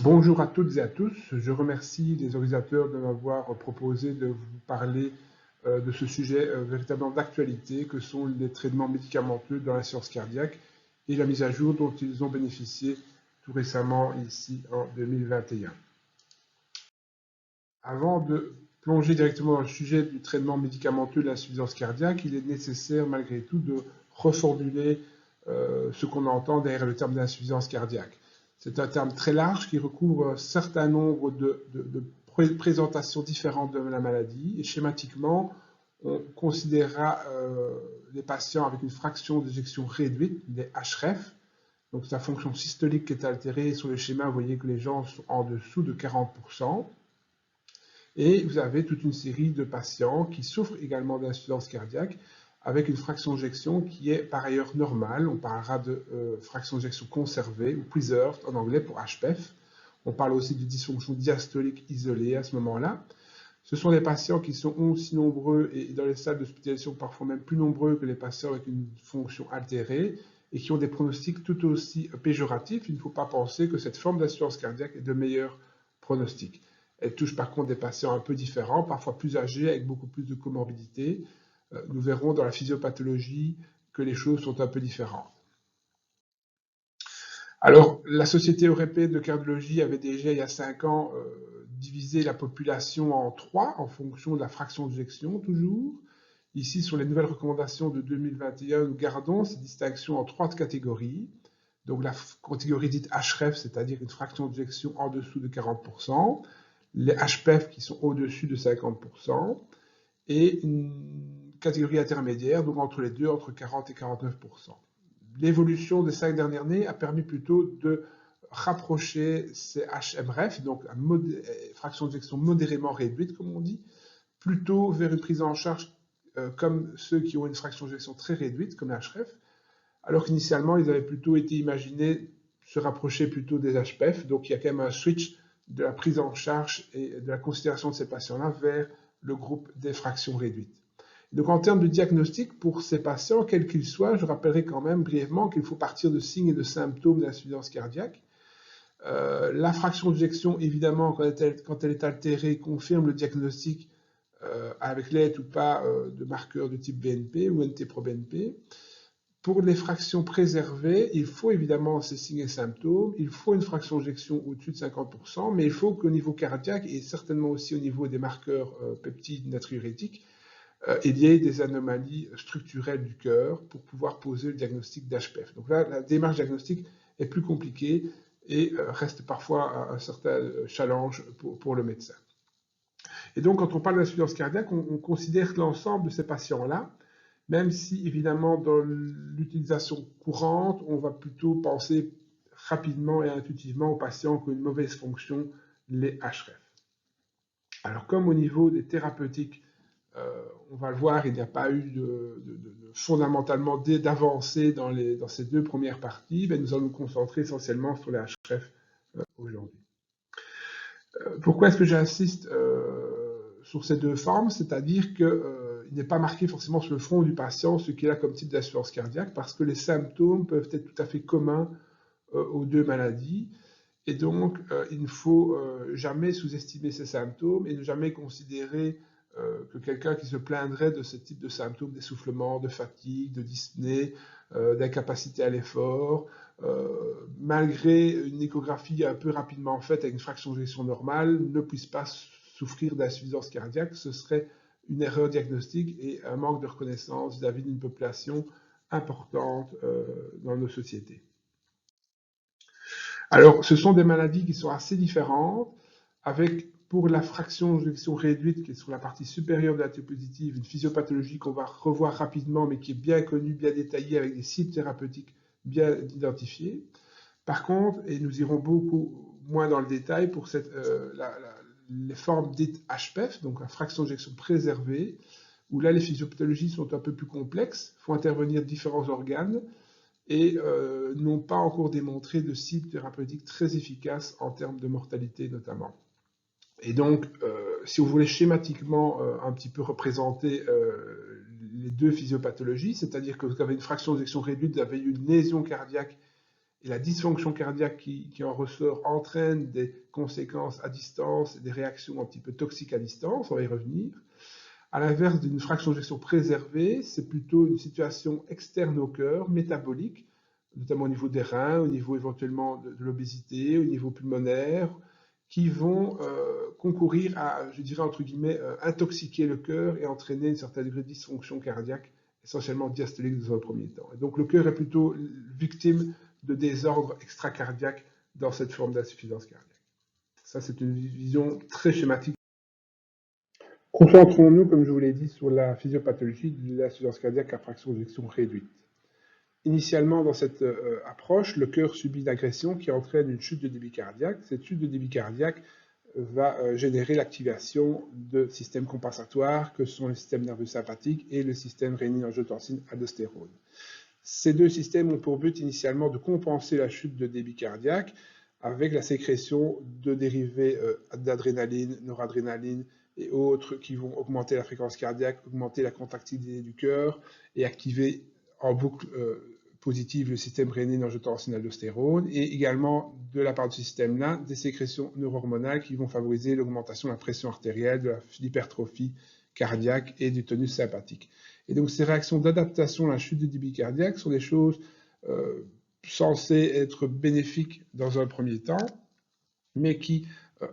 Bonjour à toutes et à tous. Je remercie les organisateurs de m'avoir proposé de vous parler de ce sujet véritablement d'actualité que sont les traitements médicamenteux dans la science cardiaque et la mise à jour dont ils ont bénéficié tout récemment ici en 2021. Avant de plonger directement dans le sujet du traitement médicamenteux de l'insuffisance cardiaque, il est nécessaire malgré tout de reformuler ce qu'on entend derrière le terme d'insuffisance cardiaque. C'est un terme très large qui recouvre un certain nombre de présentations différentes de la maladie et schématiquement, on considérera les patients avec une fraction d'éjection réduite, les HREF. Donc c'est la fonction systolique qui est altérée. Sur le schéma, vous voyez que les gens sont en dessous de 40%. Et vous avez toute une série de patients qui souffrent également d'insuffisance cardiaque avec une fraction d'éjection qui est par ailleurs normale. On parlera de fraction d'éjection conservée ou preserved en anglais pour HPEF. On parle aussi de dysfonction diastolique isolée à ce moment-là. Ce sont des patients qui sont aussi nombreux et dans les salles d'hospitalisation parfois même plus nombreux que les patients avec une fonction altérée et qui ont des pronostics tout aussi péjoratifs. Il ne faut pas penser que cette forme d'insuffisance cardiaque est de meilleurs pronostics. Elle touche par contre des patients un peu différents, parfois plus âgés, avec beaucoup plus de comorbidités. Nous verrons dans la physiopathologie que les choses sont un peu différentes. Alors, la Société européenne de cardiologie avait déjà, il y a 5 ans, divisé la population en 3 en fonction de la fraction d'éjection, toujours. Ici, sur les nouvelles recommandations de 2021, nous gardons ces distinctions en 3 catégories. Donc, la catégorie dite HREF, c'est-à-dire une fraction d'éjection en dessous de 40%, les HPEF qui sont au-dessus de 50%, et une catégorie intermédiaire, donc entre les deux, entre 40 et 49%. L'évolution des 5 dernières années a permis plutôt de rapprocher ces HMREF, donc la fraction d'éjection modérément réduite, comme on dit, plutôt vers une prise en charge comme ceux qui ont une fraction d'éjection très réduite, comme la HREF, alors qu'initialement, ils avaient plutôt été imaginés se rapprocher plutôt des HPEF. Donc, il y a quand même un switch de la prise en charge et de la considération de ces patients-là vers le groupe des fractions réduites. Donc, en termes de diagnostic, pour ces patients, quels qu'ils soient, je rappellerai quand même brièvement qu'il faut partir de signes et de symptômes d'insuffisance cardiaque. La fraction d'éjection, évidemment, quand elle est altérée, confirme le diagnostic avec l'aide ou pas de marqueurs de type BNP ou NT-proBNP. Pour les fractions préservées, il faut évidemment ces signes et symptômes, il faut une fraction d'éjection au-dessus de 50%, mais il faut qu'au niveau cardiaque et certainement aussi au niveau des marqueurs peptides natriurétiques, il y ait des anomalies structurelles du cœur pour pouvoir poser le diagnostic d'HPF. Donc là, la démarche diagnostique est plus compliquée et reste parfois un certain challenge pour le médecin. Et donc, quand on parle d'insuffisance cardiaque, on considère l'ensemble de ces patients-là, même si, évidemment, dans l'utilisation courante, on va plutôt penser rapidement et intuitivement aux patients qui ont une mauvaise fonction, les HREF. Alors, comme au niveau des thérapeutiques, on va le voir, il n'y a pas eu fondamentalement d'avancée dans ces 2 premières parties, mais nous allons nous concentrer essentiellement sur les HREF aujourd'hui. Pourquoi est-ce que j'insiste sur ces 2 formes? C'est-à-dire qu'il n'est pas marqué forcément sur le front du patient ce qu'il a comme type d'insuffisance cardiaque, parce que les symptômes peuvent être tout à fait communs aux 2 maladies. Et donc, il ne faut jamais sous-estimer ces symptômes et ne jamais considérer que quelqu'un qui se plaindrait de ce type de symptômes, d'essoufflement, de fatigue, de dyspnée, d'incapacité à l'effort, malgré une échographie un peu rapidement faite avec une fraction d'éjection normale, ne puisse pas souffrir d'insuffisance cardiaque. Ce serait une erreur diagnostique et un manque de reconnaissance vis-à-vis d'une population importante dans nos sociétés. Alors, ce sont des maladies qui sont assez différentes, avec pour la fraction d'éjection réduite, qui est sur la partie supérieure de la diapositive, une physiopathologie qu'on va revoir rapidement, mais qui est bien connue, bien détaillée, avec des cibles thérapeutiques bien identifiées. Par contre, et nous irons beaucoup moins dans le détail pour les formes dites HPEF, donc la fraction d'éjection préservée, où là les physiopathologies sont un peu plus complexes, font intervenir différents organes, et n'ont pas encore démontré de cible thérapeutique très efficace en termes de mortalité notamment. Et donc, si vous voulez schématiquement un petit peu représenter les 2 physiopathologies, c'est-à-dire que vous avez une fraction d'éjection réduite, vous avez une lésion cardiaque et la dysfonction cardiaque qui en ressort entraîne des conséquences à distance, des réactions un petit peu toxiques à distance, on va y revenir. À l'inverse d'une fraction d'éjection préservée, c'est plutôt une situation externe au cœur, métabolique, notamment au niveau des reins, au niveau éventuellement de l'obésité, au niveau pulmonaire, qui vont concourir à, je dirais entre guillemets, intoxiquer le cœur et entraîner une certaine degré de dysfonction cardiaque, essentiellement diastolique dans un premier temps. Et donc le cœur est plutôt victime de désordres extracardiaques dans cette forme d'insuffisance cardiaque. Ça, c'est une vision très schématique. Concentrons-nous, comme je vous l'ai dit, sur la physiopathologie de l'insuffisance cardiaque à fraction d'éjection réduite. Initialement, dans cette approche, le cœur subit une agression qui entraîne une chute de débit cardiaque. Cette chute de débit cardiaque va générer l'activation de systèmes compensatoires que sont le système nerveux sympathique et le système rénine-angiotensine-aldostérone. Ces deux systèmes ont pour but initialement de compenser la chute de débit cardiaque avec la sécrétion de dérivés d'adrénaline, noradrénaline et autres qui vont augmenter la fréquence cardiaque, augmenter la contractilité du cœur et activer en boucle positive le système rénine-angiotensine-aldostérone et également de la part de ce système-là des sécrétions neurohormonales qui vont favoriser l'augmentation de la pression artérielle, de l'hypertrophie cardiaque et du tonus sympathique. Et donc ces réactions d'adaptation à la chute de débit cardiaque sont des choses censées être bénéfiques dans un premier temps, mais qui,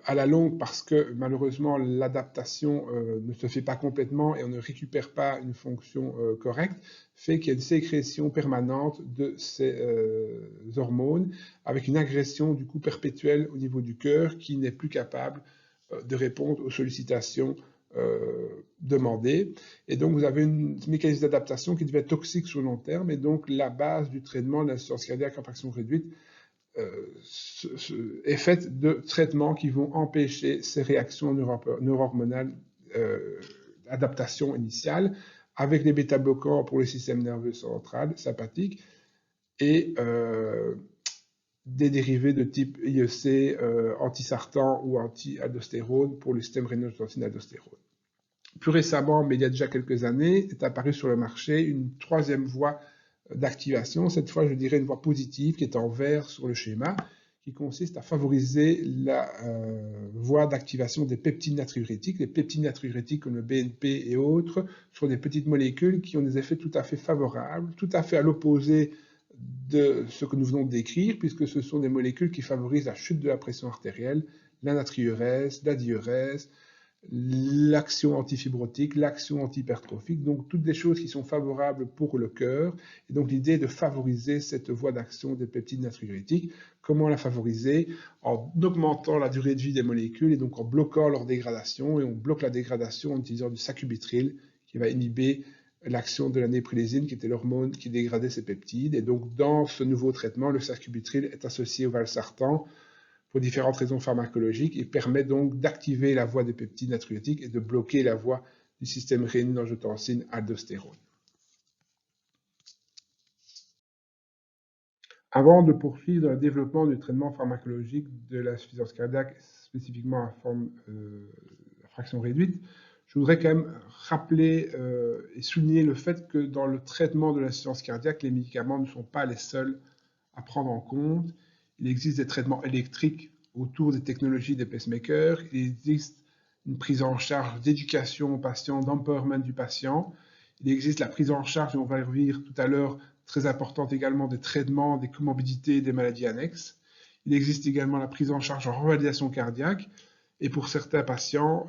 à la longue, parce que malheureusement l'adaptation ne se fait pas complètement et on ne récupère pas une fonction correcte, fait qu'il y a une sécrétion permanente de ces hormones avec une agression du coup perpétuelle au niveau du cœur qui n'est plus capable de répondre aux sollicitations demandées. Et donc vous avez un mécanisme d'adaptation qui devient toxique sur le long terme et donc la base du traitement de l'insuffisance cardiaque à fraction réduite est faite de traitements qui vont empêcher ces réactions neurohormonales d'adaptation initiale avec des bêta-bloquants pour le système nerveux central, sympathique, et des dérivés de type IEC, anti-sartan ou anti-aldostérone pour le système rénine-angiotensine-aldostérone. Plus récemment, mais il y a déjà quelques années, est apparue sur le marché une troisième voie d'activation, cette fois je dirais une voie positive qui est en vert sur le schéma, qui consiste à favoriser la voie d'activation des peptides natriurétiques. Les peptides natriurétiques comme le BNP et autres sont des petites molécules qui ont des effets tout à fait favorables, tout à fait à l'opposé de ce que nous venons de décrire, puisque ce sont des molécules qui favorisent la chute de la pression artérielle, la natriurèse, la diurèse, l'action antifibrotique, l'action antihypertrophique, donc toutes des choses qui sont favorables pour le cœur. Et donc l'idée est de favoriser cette voie d'action des peptides natriurétiques. Comment la favoriser? En augmentant la durée de vie des molécules et donc en bloquant leur dégradation. Et on bloque la dégradation en utilisant du sacubitril qui va inhiber l'action de la néprélésine qui était l'hormone qui dégradait ces peptides. Et donc dans ce nouveau traitement, le sacubitril est associé au valsartan pour différentes raisons pharmacologiques et permet donc d'activer la voie des peptides natriurétiques et de bloquer la voie du système rénine-angiotensine-aldostérone. Avant de poursuivre le développement du traitement pharmacologique de l'insuffisance cardiaque, spécifiquement à forme à fraction réduite, je voudrais quand même rappeler et souligner le fait que dans le traitement de l'insuffisance cardiaque, les médicaments ne sont pas les seuls à prendre en compte. Il existe des traitements électriques autour des technologies des pacemakers. Il existe une prise en charge d'éducation au patient, d'empowerment du patient. Il existe la prise en charge, et on va y revenir tout à l'heure, très importante également, des traitements, des comorbidités, des maladies annexes. Il existe également la prise en charge en revalidation cardiaque et pour certains patients,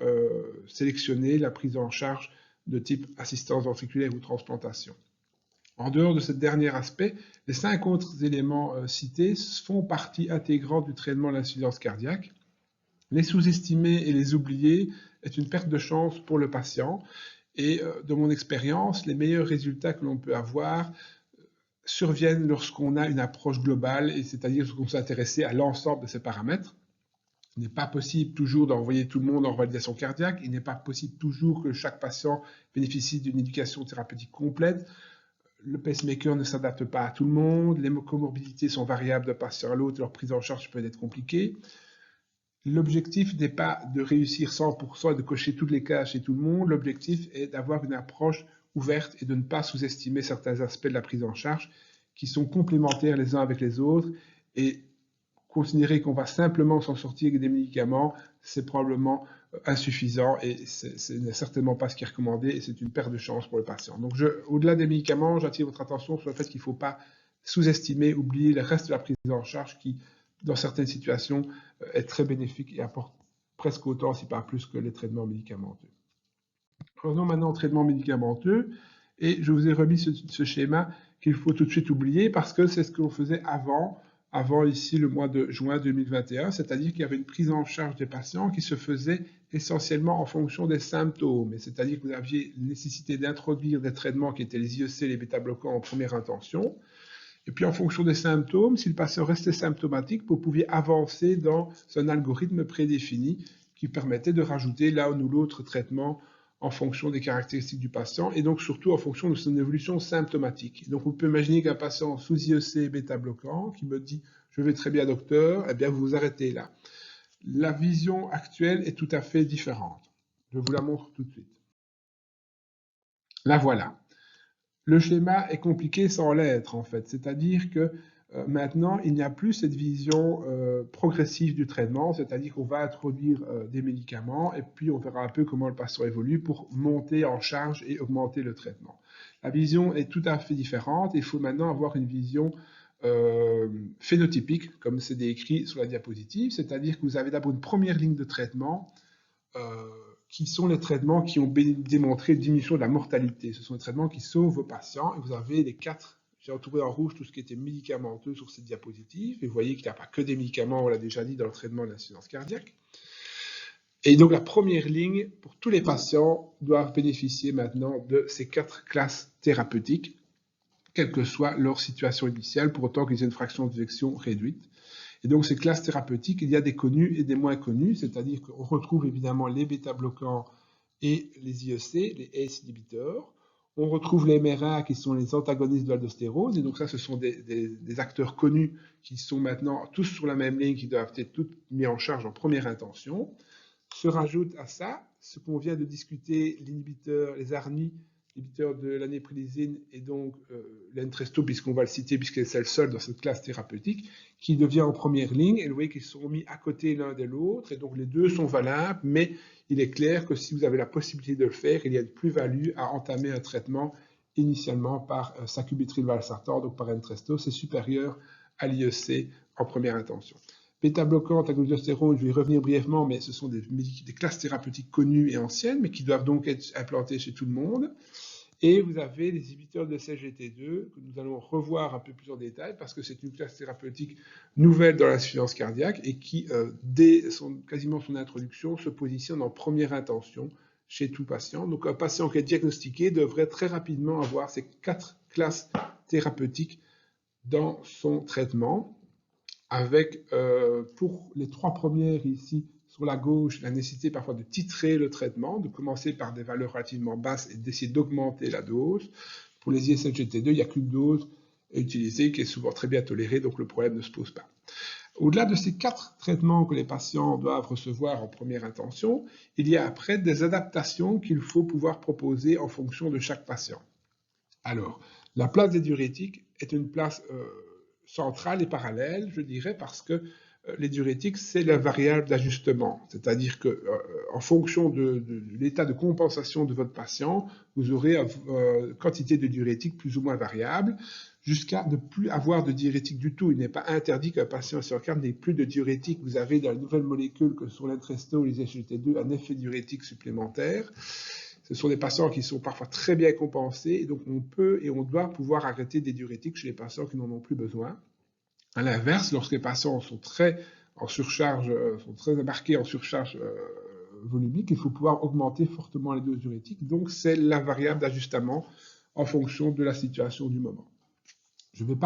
sélectionner la prise en charge de type assistance ventriculaire ou transplantation. En dehors de ce dernier aspect, les 5 autres éléments cités font partie intégrante du traitement de l'insuffisance cardiaque. Les sous-estimer et les oublier est une perte de chance pour le patient. Et de mon expérience, les meilleurs résultats que l'on peut avoir surviennent lorsqu'on a une approche globale, c'est-à-dire lorsqu'on s'est intéressé à l'ensemble de ces paramètres. Il n'est pas possible toujours d'envoyer tout le monde en revalidation cardiaque. Il n'est pas possible toujours que chaque patient bénéficie d'une éducation thérapeutique complète. Le pacemaker ne s'adapte pas à tout le monde, les comorbidités sont variables d'un patient à l'autre, leur prise en charge peut être compliquée. L'objectif n'est pas de réussir 100% et de cocher toutes les cases chez tout le monde, l'objectif est d'avoir une approche ouverte et de ne pas sous-estimer certains aspects de la prise en charge qui sont complémentaires les uns avec les autres Et considérer qu'on va simplement s'en sortir avec des médicaments, c'est probablement insuffisant et ce n'est certainement pas ce qui est recommandé et c'est une perte de chance pour le patient. Donc, au-delà des médicaments, j'attire votre attention sur le fait qu'il ne faut pas sous-estimer, oublier le reste de la prise en charge qui, dans certaines situations, est très bénéfique et apporte presque autant, si pas plus, que les traitements médicamenteux. Revenons maintenant au traitement médicamenteux et je vous ai remis ce schéma qu'il faut tout de suite oublier parce que c'est ce que l'on faisait avant ici le mois de juin 2021, c'est-à-dire qu'il y avait une prise en charge des patients qui se faisait essentiellement en fonction des symptômes, c'est-à-dire que vous aviez nécessité d'introduire des traitements qui étaient les IEC, les bêta-bloquants en première intention, et puis en fonction des symptômes, si le patient restait symptomatique, vous pouviez avancer dans un algorithme prédéfini qui permettait de rajouter l'un ou l'autre traitement en fonction des caractéristiques du patient et donc surtout en fonction de son évolution symptomatique. Donc vous pouvez imaginer qu'un patient sous IEC bêta-bloquant qui me dit « je vais très bien docteur », eh bien vous vous arrêtez là. La vision actuelle est tout à fait différente. Je vous la montre tout de suite. La voilà. Le schéma est compliqué sans l'être en fait, c'est-à-dire que maintenant, il n'y a plus cette vision progressive du traitement, c'est-à-dire qu'on va introduire des médicaments et puis on verra un peu comment le patient évolue pour monter en charge et augmenter le traitement. La vision est tout à fait différente. Il faut maintenant avoir une vision phénotypique, comme c'est décrit sur la diapositive, c'est-à-dire que vous avez d'abord une première ligne de traitement qui sont les traitements qui ont démontré une diminution de la mortalité. Ce sont les traitements qui sauvent vos patients et vous avez les 4. J'ai entouré en rouge tout ce qui était médicamenteux sur cette diapositive. Et vous voyez qu'il n'y a pas que des médicaments, on l'a déjà dit, dans le traitement de l'insuffisance cardiaque. Et donc la première ligne, pour tous les patients, doivent bénéficier maintenant de ces 4 classes thérapeutiques, quelle que soit leur situation initiale, pour autant qu'ils aient une fraction d'éjection réduite. Et donc ces classes thérapeutiques, il y a des connus et des moins connus, c'est-à-dire qu'on retrouve évidemment les bêta-bloquants et les IEC, les ACE inhibiteurs. On retrouve les MRA qui sont les antagonistes de l'aldostérone, et donc ça, ce sont des acteurs connus qui sont maintenant tous sur la même ligne, qui doivent être tous mis en charge en première intention. Se rajoute à ça ce qu'on vient de discuter, l'inhibiteur, les ARNI, l'inhibiteur de l'anéprilysine et donc l'Entresto, puisqu'on va le citer, puisque c'est le seul dans cette classe thérapeutique, qui devient en première ligne. Et vous voyez qu'ils sont mis à côté l'un de l'autre, et donc les deux sont valables, mais il est clair que si vous avez la possibilité de le faire, il y a une plus-value à entamer un traitement initialement par sacubitril/valsartan, donc par Entresto, c'est supérieur à l'IEC en première intention. Bêta-bloquants, antagonistes, je vais y revenir brièvement, mais ce sont des classes thérapeutiques connues et anciennes, mais qui doivent donc être implantées chez tout le monde. Et vous avez les inhibiteurs de CGT2, que nous allons revoir un peu plus en détail, parce que c'est une classe thérapeutique nouvelle dans l'insuffisance cardiaque, et qui, dès quasiment son introduction, se positionne en première intention chez tout patient. Donc un patient qui est diagnostiqué devrait très rapidement avoir ces 4 classes thérapeutiques dans son traitement, avec, pour les 3 premières ici, sur la gauche, la nécessité parfois de titrer le traitement, de commencer par des valeurs relativement basses et d'essayer d'augmenter la dose. Pour les ISHGT2, il n'y a qu'une dose utilisée qui est souvent très bien tolérée, donc le problème ne se pose pas. Au-delà de ces 4 traitements que les patients doivent recevoir en première intention, il y a après des adaptations qu'il faut pouvoir proposer en fonction de chaque patient. Alors, la place des diurétiques est une place centrale et parallèle, je dirais, parce que les diurétiques, c'est la variable d'ajustement. C'est-à-dire qu'en fonction de l'état de compensation de votre patient, vous aurez une quantité de diurétiques plus ou moins variable, jusqu'à ne plus avoir de diurétiques du tout. Il n'est pas interdit qu'un patient sur carte n'ait plus de diurétiques. Vous avez dans les nouvelles molécules que sont l'Entresto ou les SGLT2 un effet diurétique supplémentaire. Ce sont des patients qui sont parfois très bien compensés, et donc on peut et on doit pouvoir arrêter des diurétiques chez les patients qui n'en ont plus besoin. À l'inverse, lorsque les patients sont très en surcharge, sont très embarqués en surcharge volumique, il faut pouvoir augmenter fortement les doses diurétiques. Donc c'est la variable d'ajustement en fonction de la situation du moment. Je vais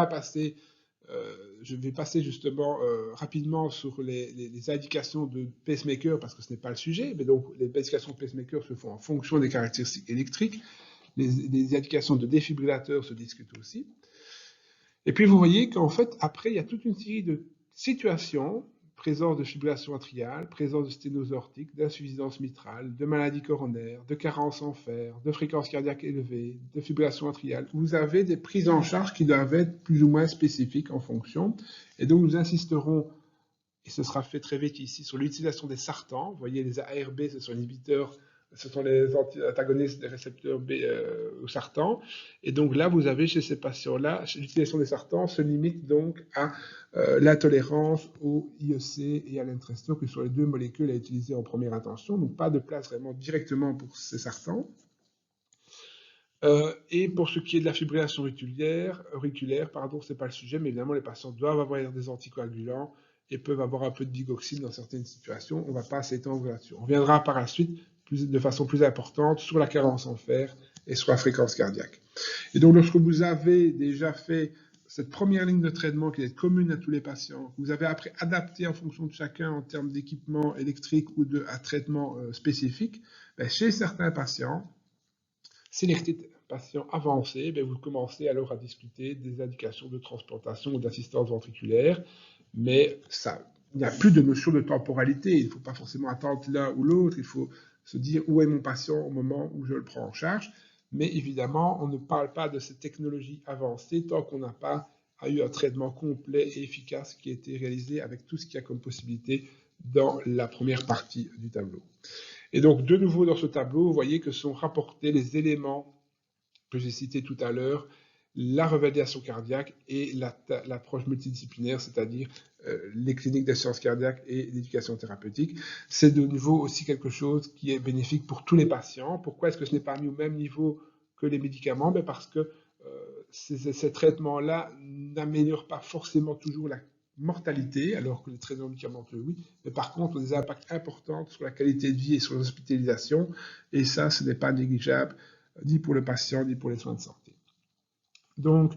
passer justement rapidement sur les indications de pacemaker, parce que ce n'est pas le sujet, mais donc les indications de pacemaker se font en fonction des caractéristiques électriques. Les indications de défibrillateur se discutent aussi. Et puis vous voyez qu'en fait, après, il y a toute une série de situations, présence de fibrillation atriale, présence de sténose aortique, d'insuffisance mitrale, de maladie coronaire, de carence en fer, de fréquence cardiaque élevée, de fibrillation atriale. Vous avez des prises en charge qui doivent être plus ou moins spécifiques en fonction. Et donc, nous insisterons, et ce sera fait très vite ici, sur l'utilisation des sartans. Vous voyez, les ARB, ce sont les inhibiteurs, ce sont les antagonistes des récepteurs B au sartan. Et donc là, vous avez chez ces patients-là, l'utilisation des sartans se limite donc à l'intolérance au IEC et à l'Entresto, qui sont les deux molécules à utiliser en première intention. Donc pas de place vraiment directement pour ces sartans. Et pour ce qui est de la fibrillation auriculaire, c'est pas le sujet, mais évidemment les patients doivent avoir des anticoagulants et peuvent avoir un peu de digoxine dans certaines situations. On ne va pas s'étendre là-dessus. On reviendra par la suite de façon plus importante sur la carence en fer et sur la fréquence cardiaque. Et donc lorsque vous avez déjà fait cette première ligne de traitement qui est commune à tous les patients, vous avez après adapté en fonction de chacun en termes d'équipement électrique ou d'un traitement spécifique, chez certains patients, si les patients avancés, vous commencez alors à discuter des indications de transplantation ou d'assistance ventriculaire, mais ça, il n'y a plus de notion de temporalité. Il ne faut pas forcément attendre l'un ou l'autre. Il faut se dire où est mon patient au moment où je le prends en charge. Mais évidemment, on ne parle pas de cette technologie avancée tant qu'on n'a pas eu un traitement complet et efficace qui a été réalisé avec tout ce qu'il y a comme possibilité dans la première partie du tableau. Et donc, de nouveau, dans ce tableau, vous voyez que sont rapportés les éléments que j'ai cités tout à l'heure, la revalidation cardiaque et l'approche multidisciplinaire, c'est-à-dire les cliniques de sciences cardiaques et l'éducation thérapeutique. C'est de nouveau aussi quelque chose qui est bénéfique pour tous les patients. Pourquoi est-ce que ce n'est pas mis au même niveau que les médicaments? Parce que ces traitements-là n'améliorent pas forcément toujours la mortalité, alors que les traitements médicamenteux, oui, mais par contre, ont des impacts importants sur la qualité de vie et sur l'hospitalisation, et ça, ce n'est pas négligeable, ni pour le patient, ni pour les soins de santé. Donc,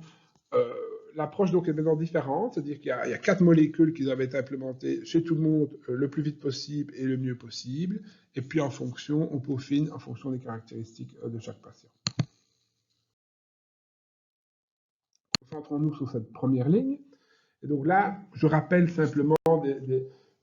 l'approche donc est maintenant différente, c'est-à-dire qu'il y a 4 molécules qui doivent être implémentées chez tout le monde le plus vite possible et le mieux possible, et puis en fonction, on peaufine en fonction des caractéristiques de chaque patient. Concentrons-nous sur cette première ligne. Et donc là, je rappelle simplement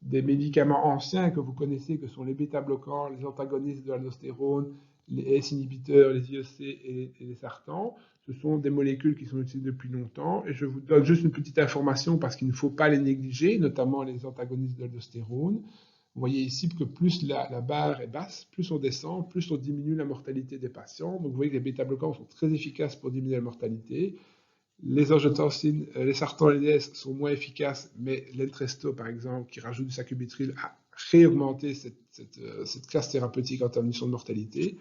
des médicaments anciens que vous connaissez, que sont les bêta-bloquants, les antagonistes de l'aldostérone, les S-inhibiteurs, les IEC et les sartans. Ce sont des molécules qui sont utilisées depuis longtemps. Et je vous donne juste une petite information parce qu'il ne faut pas les négliger, notamment les antagonistes de l'aldostérone. Vous voyez ici que plus la barre est basse, plus on descend, plus on diminue la mortalité des patients. Donc vous voyez que les bêta-bloquants sont très efficaces pour diminuer la mortalité. Les angiotensines, les sartans LDS sont moins efficaces, mais l'Entresto, par exemple, qui rajoute du sacubitril, a réaugmenté cette classe thérapeutique en termes de mortalité.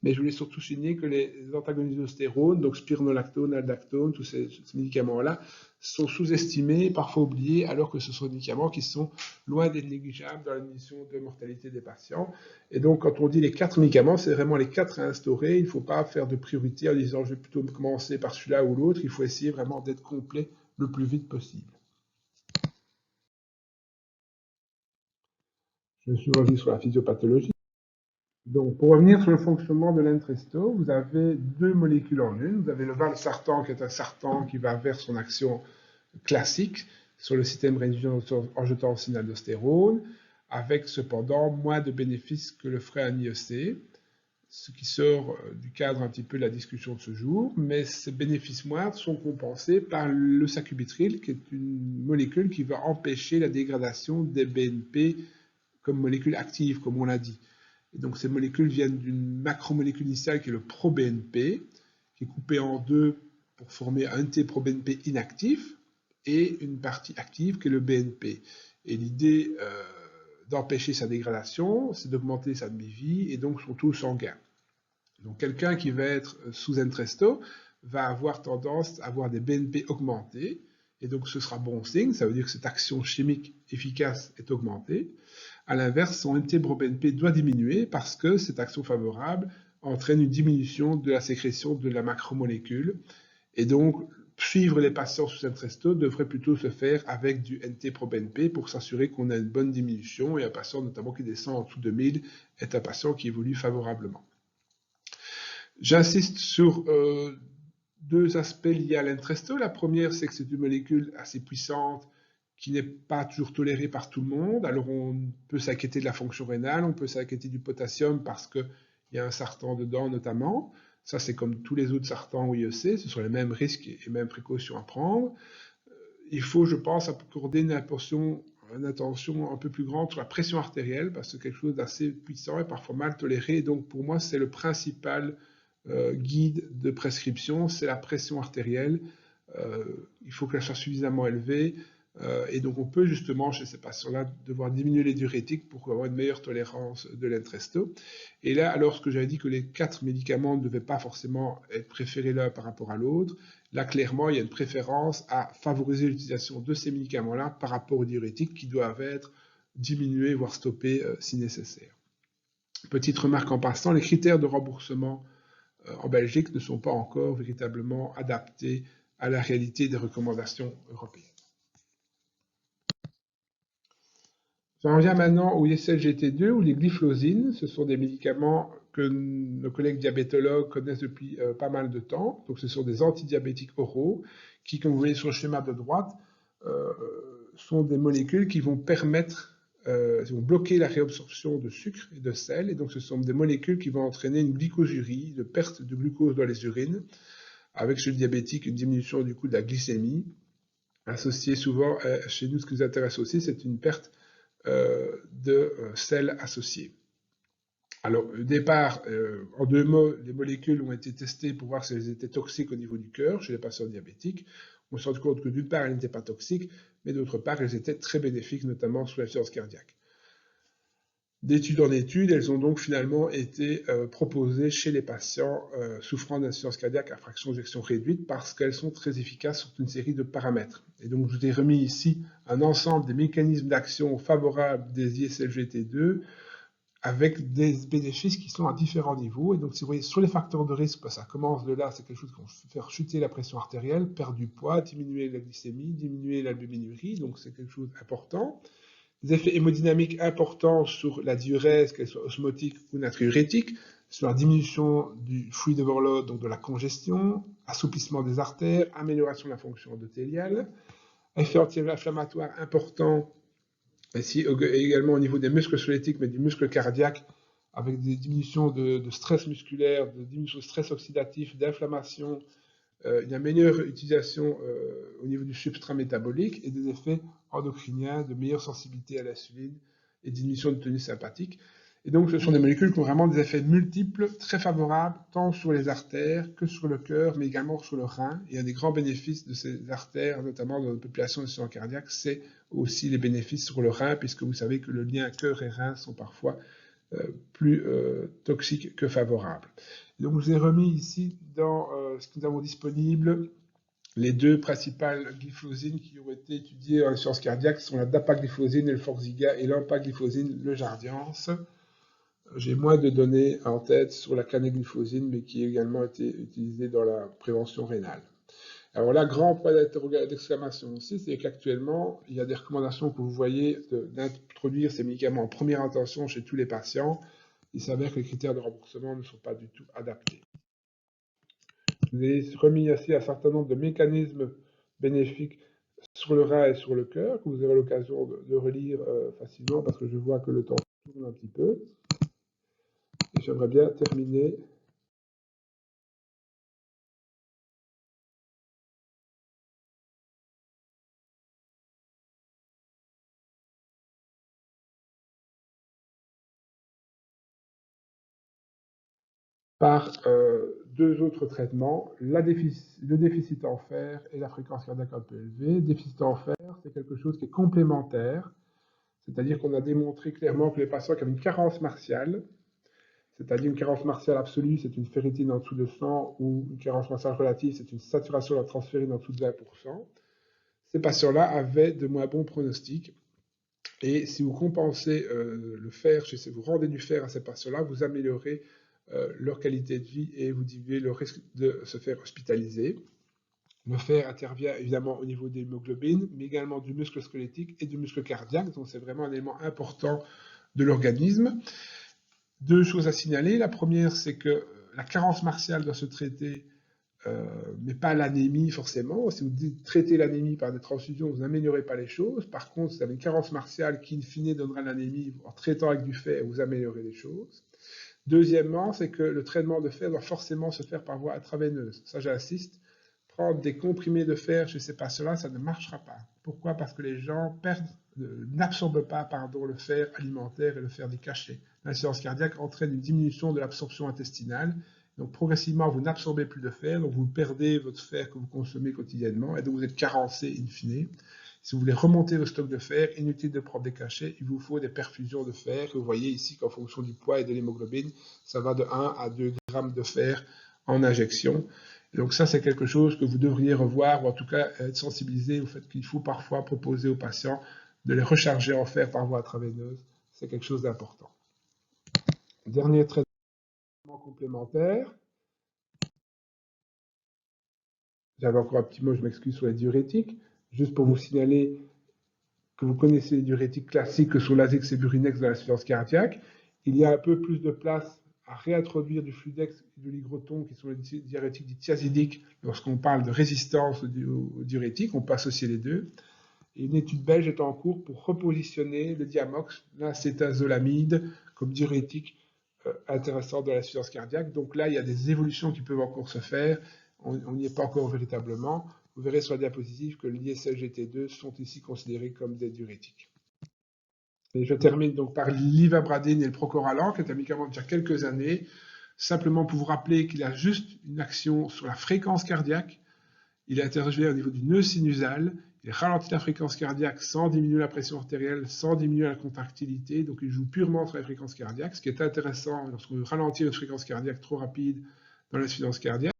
Mais je voulais surtout souligner que les antagonistes d'ostérone, donc spironolactone, aldactone, tous ces médicaments-là, sont sous-estimés, parfois oubliés, alors que ce sont des médicaments qui sont loin d'être négligeables dans la diminution de mortalité des patients. Et donc, quand on dit les 4 médicaments, c'est vraiment les 4 à instaurer. Il ne faut pas faire de priorité en disant je vais plutôt commencer par celui-là ou l'autre. Il faut essayer vraiment d'être complet le plus vite possible. Je suis revenu sur la physiopathologie. Donc, pour revenir sur le fonctionnement de l'Entresto, vous avez 2 molécules en une. Vous avez le valsartan, qui est un sartan qui va vers son action classique sur le système réduisant angiotensin aldostérone, avec cependant moins de bénéfices que le ferait un IEC, ce qui sort du cadre un petit peu de la discussion de ce jour, mais ces bénéfices moindres sont compensés par le sacubitril, qui est une molécule qui va empêcher la dégradation des BNP comme molécule active, comme on l'a dit. Et donc ces molécules viennent d'une macromolécule initiale qui est le pro-BNP, qui est coupé en deux pour former un T-pro-BNP inactif et une partie active qui est le BNP. Et l'idée d'empêcher sa dégradation, c'est d'augmenter sa demi-vie et donc son taux sanguin. Donc quelqu'un qui va être sous Entresto va avoir tendance à avoir des BNP augmentés, et donc ce sera bon signe, ça veut dire que cette action chimique efficace est augmentée. À l'inverse, son MT-BNP doit diminuer parce que cette action favorable entraîne une diminution de la sécrétion de la macromolécule. Et donc, suivre les patients sous Entresto devrait plutôt se faire avec du NT-proBNP pour s'assurer qu'on a une bonne diminution. Et un patient, notamment qui descend en dessous de 1000, est un patient qui évolue favorablement. J'insiste sur 2 aspects liés à l'Entresto. La première, c'est que c'est une molécule assez puissante qui n'est pas toujours toléré par tout le monde. Alors on peut s'inquiéter de la fonction rénale, on peut s'inquiéter du potassium parce qu'il y a un sartan dedans notamment. Ça, c'est comme tous les autres sartans ou IEC, ce sont les mêmes risques et mêmes précautions à prendre. Il faut, je pense, accorder une attention un peu plus grande sur la pression artérielle, parce que c'est quelque chose d'assez puissant et parfois mal toléré. Donc pour moi, c'est le principal guide de prescription, c'est la pression artérielle. Il faut qu'elle soit suffisamment élevée. Et donc on peut justement, chez ces patients-là, devoir diminuer les diurétiques pour avoir une meilleure tolérance de l'Entresto. Et là, alors que j'avais dit que les 4 médicaments ne devaient pas forcément être préférés l'un par rapport à l'autre, là clairement il y a une préférence à favoriser l'utilisation de ces médicaments-là par rapport aux diurétiques qui doivent être diminués, voire stoppés si nécessaire. Petite remarque en passant, les critères de remboursement en Belgique ne sont pas encore véritablement adaptés à la réalité des recommandations européennes. J'en viens maintenant au ISLGT2 ou les glyphosines. Ce sont des médicaments que nos collègues diabétologues connaissent depuis pas mal de temps. Donc ce sont des antidiabétiques oraux qui, comme vous voyez sur le schéma de droite, sont des molécules qui vont permettre, vont bloquer la réabsorption de sucre et de sel. Et donc ce sont des molécules qui vont entraîner une glycosurie, de perte de glucose dans les urines, avec chez le diabétique une diminution du coup de la glycémie. Associée souvent, chez nous ce qui nous intéresse aussi, c'est une perte de sel associé. Alors, au départ, en 2 mots, les molécules ont été testées pour voir si elles étaient toxiques au niveau du cœur chez les patients diabétiques. On s'est rendu compte que d'une part, elles n'étaient pas toxiques, mais d'autre part, elles étaient très bénéfiques, notamment sur l'insuffisance cardiaque. D'études en études, elles ont donc finalement été proposées chez les patients souffrant d'insuffisance cardiaque à fraction d'éjection réduite parce qu'elles sont très efficaces sur une série de paramètres. Et donc je vous ai remis ici un ensemble des mécanismes d'action favorables des ISLGT2 avec des bénéfices qui sont à différents niveaux. Et donc si vous voyez sur les facteurs de risque, ça commence de là, c'est quelque chose qui va faire chuter la pression artérielle, perdre du poids, diminuer la glycémie, diminuer l'albuminurie, donc c'est quelque chose d'important. Des effets hémodynamiques importants sur la diurèse, qu'elle soit osmotique ou natriurétique, sur la diminution du fluid overload, donc de la congestion, assouplissement des artères, amélioration de la fonction endothéliale, effet anti-inflammatoire important, ici également au niveau des muscles squelettiques, mais du muscle cardiaque, avec des diminutions de stress musculaire, de diminution de stress oxydatif, d'inflammation, une meilleure utilisation au niveau du substrat métabolique et des effets endocriniens, de meilleure sensibilité à l'insuline et diminution de tonus sympathique. Et donc, ce sont des molécules qui ont vraiment des effets multiples, très favorables, tant sur les artères que sur le cœur, mais également sur le rein. Et un des grands bénéfices de ces artères, notamment dans la population d'insuffisance cardiaque, c'est aussi les bénéfices sur le rein, puisque vous savez que le lien cœur et rein sont parfois plus toxiques que favorables. Donc, je vous ai remis ici dans ce que nous avons disponible les 2 principales glyphosines qui ont été étudiées en insuffisance cardiaque sont la dapagliflozine et le Forxiga et l'empagliflozine, le Jardiance. J'ai moins de données en tête sur la canagliflozine, mais qui a également été utilisée dans la prévention rénale. Alors là, grand point d'exclamation aussi, c'est qu'actuellement, il y a des recommandations que vous voyez d'introduire ces médicaments en première intention chez tous les patients. Il s'avère que les critères de remboursement ne sont pas du tout adaptés. Je vous ai remis ici un certain nombre de mécanismes bénéfiques sur le rein et sur le cœur, que vous aurez l'occasion de relire facilement, parce que je vois que le temps tourne un petit peu. Et j'aimerais bien terminer par 2 autres traitements, le déficit en fer et la fréquence cardiaque un peu élevée. Le déficit en fer, c'est quelque chose qui est complémentaire, c'est-à-dire qu'on a démontré clairement que les patients qui avaient une carence martiale, c'est-à-dire une carence martiale absolue, c'est une ferritine en dessous de 100, ou une carence martiale relative, c'est une saturation de la transférine en dessous de 20%. Ces patients-là avaient de moins bons pronostics. Et si vous compensez le fer, si vous rendez du fer à ces patients-là, vous améliorez leur qualité de vie et vous diminuez le risque de se faire hospitaliser. Le fer intervient évidemment au niveau des hémoglobines, mais également du muscle squelettique et du muscle cardiaque, donc c'est vraiment un élément important de l'organisme. 2 choses à signaler. La première, c'est que la carence martiale doit se traiter mais pas l'anémie forcément. Si vous traitez l'anémie par des transfusions, vous n'améliorez pas les choses. Par contre, si vous avez une carence martiale qui, in fine, donnera l'anémie, en traitant avec du fer, vous améliorez les choses. Deuxièmement, c'est que le traitement de fer doit forcément se faire par voie intraveineuse. Ça, j'insiste. Prendre des comprimés de fer chez ces patients-là, ça ne marchera pas. Pourquoi? Parce que les gens n'absorbent pas le fer alimentaire et le fer des cachets. L'insuffisance cardiaque entraîne une diminution de l'absorption intestinale. Donc progressivement, vous n'absorbez plus de fer, donc vous perdez votre fer que vous consommez quotidiennement, et donc vous êtes carencé in fine. Si vous voulez remonter vos stocks de fer, inutile de prendre des cachets, il vous faut des perfusions de fer. Vous voyez ici qu'en fonction du poids et de l'hémoglobine, ça va de 1 à 2 grammes de fer en injection. Et donc ça, c'est quelque chose que vous devriez revoir, ou en tout cas être sensibilisé au fait qu'il faut parfois proposer aux patients de les recharger en fer par voie intraveineuse. C'est quelque chose d'important. Dernier traitement complémentaire. J'avais encore un petit mot, je m'excuse, sur les diurétiques. Juste pour vous signaler que vous connaissez les diurétiques classiques que sont l'Azex et Burinex dans l'insuffisance cardiaque. Il y a un peu plus de place à réintroduire du Fludex et du Ligroton, qui sont les diurétiques dits thiazidiques, lorsqu'on parle de résistance aux diurétiques. On peut associer les deux. Et une étude belge est en cours pour repositionner le Diamox, l'acétazolamide, comme diurétique intéressant de l'insuffisance cardiaque. Donc là, il y a des évolutions qui peuvent encore se faire. On n'y est pas encore véritablement. Vous verrez sur la diapositive que l'ISLGT2 sont ici considérés comme des diurétiques. Et je termine donc par l'ivabradine et le procoralan, qui est un médicament d'il y a quelques années, simplement pour vous rappeler qu'il a juste une action sur la fréquence cardiaque. Il intervient au niveau du nœud sinusal, il ralentit la fréquence cardiaque sans diminuer la pression artérielle, sans diminuer la contractilité, donc il joue purement sur la fréquence cardiaque, ce qui est intéressant lorsqu'on veut ralentir une fréquence cardiaque trop rapide dans l'insuffisance cardiaque.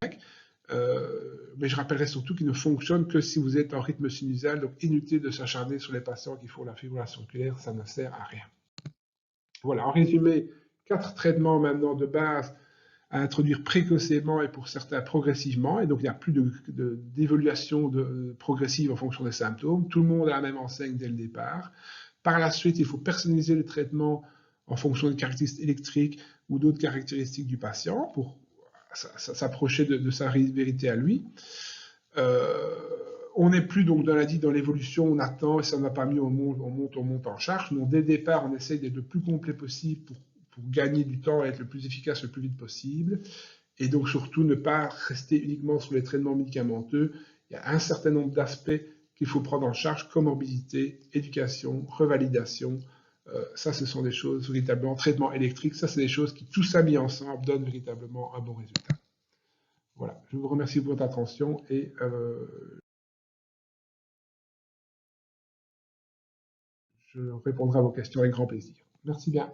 Mais je rappellerai surtout qu'il ne fonctionne que si vous êtes en rythme sinusal, donc inutile de s'acharner sur les patients qui font la fibrillation auriculaire, ça ne sert à rien. Voilà, en résumé, 4 traitements maintenant de base à introduire précocement et pour certains progressivement, et donc il n'y a plus d'évaluation progressive en fonction des symptômes. Tout le monde a la même enseigne dès le départ. Par la suite, il faut personnaliser le traitement en fonction des caractéristiques électriques ou d'autres caractéristiques du patient pour s'approcher de sa vérité à lui. On n'est plus donc dans l'évolution, on attend et ça n'a pas mis, on monte en charge. Donc dès le départ, on essaye d'être le plus complet possible pour gagner du temps et être le plus efficace le plus vite possible. Et donc surtout ne pas rester uniquement sur les traitements médicamenteux. Il y a un certain nombre d'aspects qu'il faut prendre en charge, comorbidité, éducation, revalidation. Ça, ce sont des choses véritablement, traitement électrique, ça, c'est des choses qui, tout ça mis ensemble, donnent véritablement un bon résultat. Voilà, je vous remercie pour votre attention et je répondrai à vos questions avec grand plaisir. Merci bien.